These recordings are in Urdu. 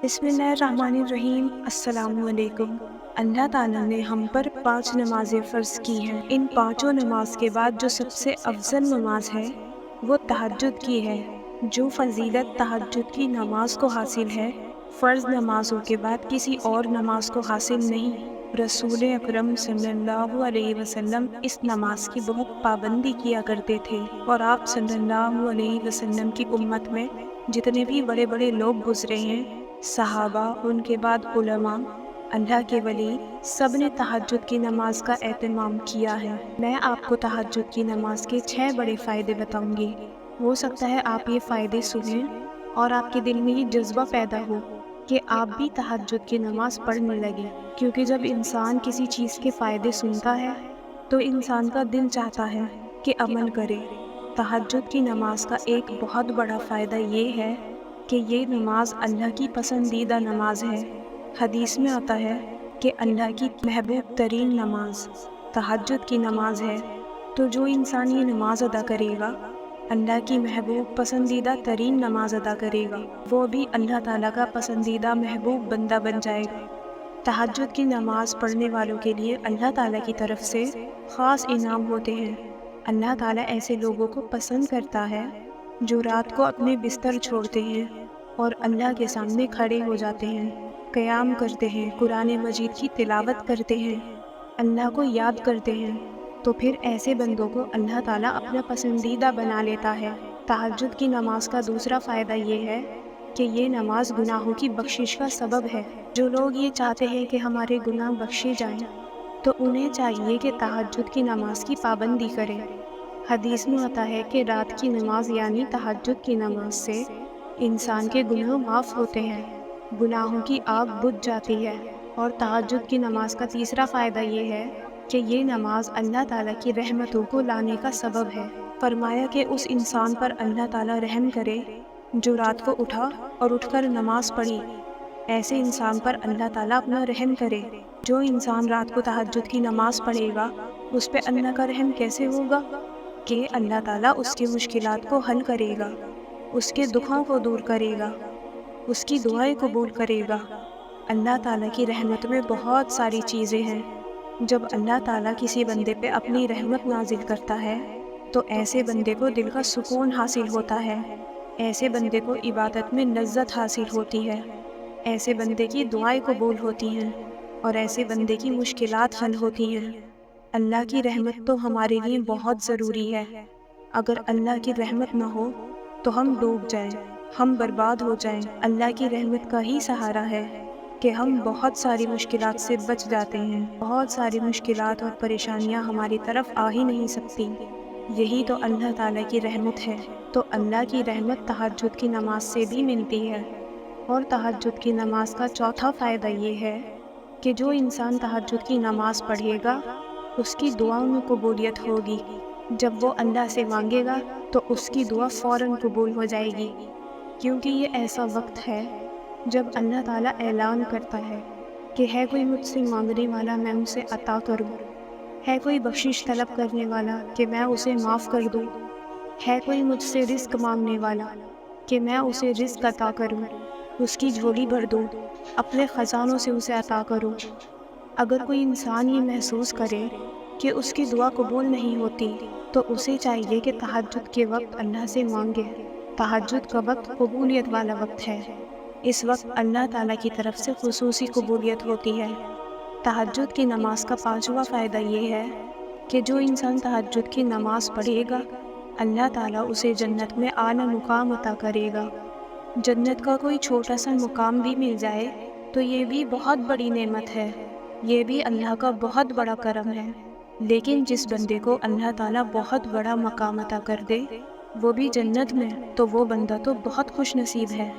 بسم اللہ الرحمن الرحیم۔ السلام علیکم۔ اللہ تعالیٰ نے ہم پر 5 نمازیں فرض کی ہیں۔ ان 5 نماز کے بعد جو سب سے افضل نماز ہے وہ تہجد کی ہے۔ جو فضیلت تہجد کی نماز کو حاصل ہے، فرض نمازوں کے بعد کسی اور نماز کو حاصل نہیں۔ رسول اکرم صلی اللہ علیہ وسلم اس نماز کی بہت پابندی کیا کرتے تھے، اور آپ صلی اللہ علیہ وسلم کی امت میں جتنے بھی بڑے بڑے لوگ گزرے ہیں، صحابہ، ان کے بعد علماء، اللہ کے ولی، سب نے تہجد کی نماز کا اہتمام کیا ہے۔ میں آپ کو تہجد کی نماز کے 6 بڑے فائدے بتاؤں گی۔ ہو سکتا ہے آپ یہ فائدے سنیں اور آپ کے دل میں یہ جذبہ پیدا ہو کہ آپ بھی تہجد کی نماز پڑھنے لگے، کیونکہ جب انسان کسی چیز کے فائدے سنتا ہے تو انسان کا دل چاہتا ہے کہ عمل کرے۔ تہجد کی نماز کا ایک بہت بڑا فائدہ یہ ہے کہ یہ نماز اللہ کی پسندیدہ نماز ہے۔ حدیث میں آتا ہے کہ اللہ کی محبوب ترین نماز تہجد کی نماز ہے، تو جو انسان یہ نماز ادا کرے گا، اللہ کی محبوب پسندیدہ ترین نماز ادا کرے گا، وہ بھی اللہ تعالیٰ کا پسندیدہ محبوب بندہ بن جائے گا۔ تہجد کی نماز پڑھنے والوں کے لیے اللہ تعالیٰ کی طرف سے خاص انعام ہوتے ہیں۔ اللہ تعالیٰ ایسے لوگوں کو پسند کرتا ہے جو رات کو اپنے بستر چھوڑتے ہیں اور اللہ کے سامنے کھڑے ہو جاتے ہیں، قیام کرتے ہیں، قرآن مجید کی تلاوت کرتے ہیں، اللہ کو یاد کرتے ہیں، تو پھر ایسے بندوں کو اللہ تعالیٰ اپنا پسندیدہ بنا لیتا ہے۔ تہجد کی نماز کا دوسرا فائدہ یہ ہے کہ یہ نماز گناہوں کی بخشش کا سبب ہے۔ جو لوگ یہ چاہتے ہیں کہ ہمارے گناہ بخشے جائیں تو انہیں چاہیے کہ تہجد کی نماز کی پابندی کریں۔ حدیث میں آتا ہے کہ رات کی نماز یعنی تہجد کی نماز سے انسان کے گناہ معاف ہوتے ہیں، گناہوں کی آگ بجھ جاتی ہے۔ اور تہجد کی نماز کا تیسرا فائدہ یہ ہے کہ یہ نماز اللہ تعالیٰ کی رحمتوں کو لانے کا سبب ہے۔ فرمایا کہ اس انسان پر اللہ تعالیٰ رحم کرے جو رات کو اٹھا اور اٹھ کر نماز پڑھی، ایسے انسان پر اللہ تعالیٰ اپنا رحم کرے۔ جو انسان رات کو تہجد کی نماز پڑھے گا، اس پہ اللہ کا رحم کیسے ہوگا کہ اللہ تعالیٰ اس کی مشکلات کو حل کرے گا، اس کے دکھوں کو دور کرے گا، اس کی دعائیں قبول کرے گا۔ اللہ تعالیٰ کی رحمت میں بہت ساری چیزیں ہیں۔ جب اللہ تعالیٰ کسی بندے پہ اپنی رحمت نازل کرتا ہے تو ایسے بندے کو دل کا سکون حاصل ہوتا ہے، ایسے بندے کو عبادت میں لذت حاصل ہوتی ہے، ایسے بندے کی دعائیں قبول ہوتی ہیں، اور ایسے بندے کی مشکلات حل ہوتی ہیں۔ اللہ کی رحمت تو ہمارے لیے بہت ضروری ہے۔ اگر اللہ کی رحمت نہ ہو تو ہم ڈوب جائیں، ہم برباد ہو جائیں۔ اللہ کی رحمت کا ہی سہارا ہے کہ ہم بہت ساری مشکلات سے بچ جاتے ہیں۔ بہت ساری مشکلات اور پریشانیاں ہماری طرف آ ہی نہیں سکتی، یہی تو اللہ تعالیٰ کی رحمت ہے۔ تو اللہ کی رحمت تہجد کی نماز سے بھی ملتی ہے۔ اور تہجد کی نماز کا چوتھا فائدہ یہ ہے کہ جو انسان تہجد کی نماز پڑھے گا، اس کی دعاؤں میں قبولیت ہوگی۔ جب وہ اللہ سے مانگے گا تو اس کی دعا فوراً قبول ہو جائے گی، کیونکہ یہ ایسا وقت ہے جب اللہ تعالیٰ اعلان کرتا ہے کہ ہے کوئی مجھ سے مانگنے والا میں اسے عطا کروں، ہے کوئی بخشش طلب کرنے والا کہ میں اسے معاف کر دوں، ہے کوئی مجھ سے رزق مانگنے والا کہ میں اسے رزق عطا کروں، اس کی جھولی بھر دوں، اپنے خزانوں سے اسے عطا کروں۔ اگر کوئی انسان یہ محسوس کرے کہ اس کی دعا قبول نہیں ہوتی تو اسے چاہیے کہ تہجد کے وقت اللہ سے مانگے۔ تہجد کا وقت قبولیت والا وقت ہے، اس وقت اللہ تعالیٰ کی طرف سے خصوصی قبولیت ہوتی ہے۔ تہجد کی نماز کا 5واں فائدہ یہ ہے کہ جو انسان تہجد کی نماز پڑھے گا، اللہ تعالیٰ اسے جنت میں اعلیٰ مقام عطا کرے گا۔ جنت کا کوئی چھوٹا سا مقام بھی مل جائے تو یہ بھی بہت بڑی نعمت ہے، یہ بھی اللہ کا بہت بڑا کرم ہے۔ لیکن جس بندے کو اللہ تعالیٰ بہت بڑا مقام عطا کر دے، وہ بھی جنت میں، تو وہ بندہ تو بہت خوش نصیب ہے،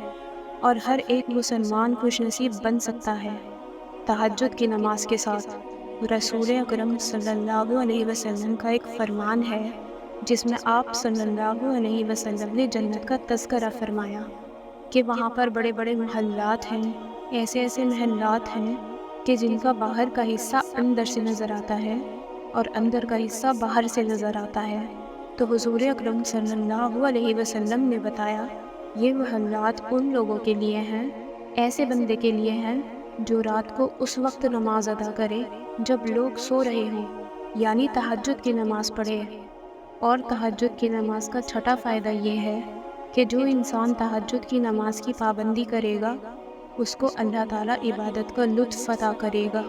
اور ہر ایک مسلمان خوش نصیب بن سکتا ہے۔ تہجد کی نماز کے ساتھ رسول اکرم صلی اللہ علیہ وسلم کا ایک فرمان ہے جس میں آپ صلی اللہ علیہ وسلم نے جنت کا تذکرہ فرمایا کہ وہاں پر بڑے بڑے محلات ہیں، ایسے ایسے محلات ہیں کہ جن کا باہر کا حصہ اندر سے نظر آتا ہے اور اندر کا حصہ باہر سے نظر آتا ہے۔ تو حضور اکرم صلی اللہ علیہ وسلم نے بتایا یہ محلات ان لوگوں کے لیے ہیں ایسے بندے کے لیے ہے جو رات کو اس وقت نماز ادا کرے جب لوگ سو رہے ہوں، یعنی تہجد کی نماز پڑھے۔ اور تہجد کی نماز کا چھٹا فائدہ یہ ہے کہ جو انسان تہجد کی نماز کی پابندی کرے گا اس کو اللہ تعالیٰ عبادت کا لطف عطا کرے گا،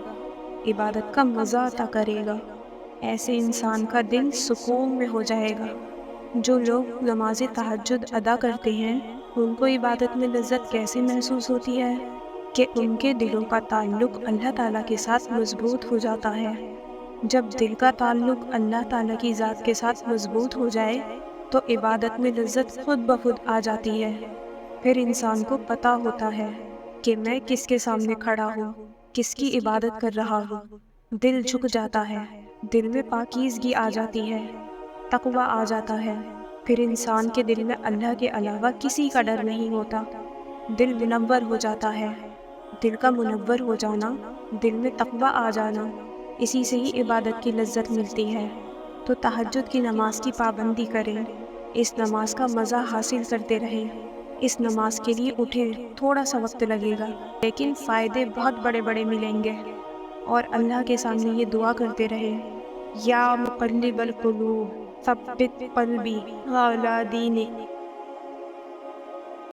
عبادت کا مزہ عطا کرے گا۔ ایسے انسان کا دل سکون میں ہو جائے گا۔ جو لوگ نماز تہجد ادا کرتے ہیں ان کو عبادت میں لذت کیسے محسوس ہوتی ہے کہ ان کے دلوں کا تعلق اللہ تعالیٰ کے ساتھ مضبوط ہو جاتا ہے۔ جب دل کا تعلق اللہ تعالیٰ کی ذات کے ساتھ مضبوط ہو جائے تو عبادت میں لذت خود بخود آ جاتی ہے۔ پھر انسان کو پتہ ہوتا ہے کہ میں کس کے سامنے کھڑا ہوں، کس کی عبادت کر رہا ہوں۔ دل جھک جاتا ہے، دل میں پاکیزگی آ جاتی ہے، تقویٰ آ جاتا ہے۔ پھر انسان کے دل میں اللہ کے علاوہ کسی کا ڈر نہیں ہوتا، دل منور ہو جاتا ہے۔ دل کا منور ہو جانا، دل میں تقویٰ آ جانا، اسی سے ہی عبادت کی لذت ملتی ہے۔ تو تہجد کی نماز کی پابندی کریں، اس نماز کا مزہ حاصل کرتے رہیں۔ اس نماز کے لیے اٹھیں، تھوڑا سا وقت لگے گا لیکن فائدے بہت بڑے بڑے ملیں گے۔ اور اللہ کے سامنے یہ دعا کرتے رہیں، یا مقلب القلوب ثبت قلبی علی دینک۔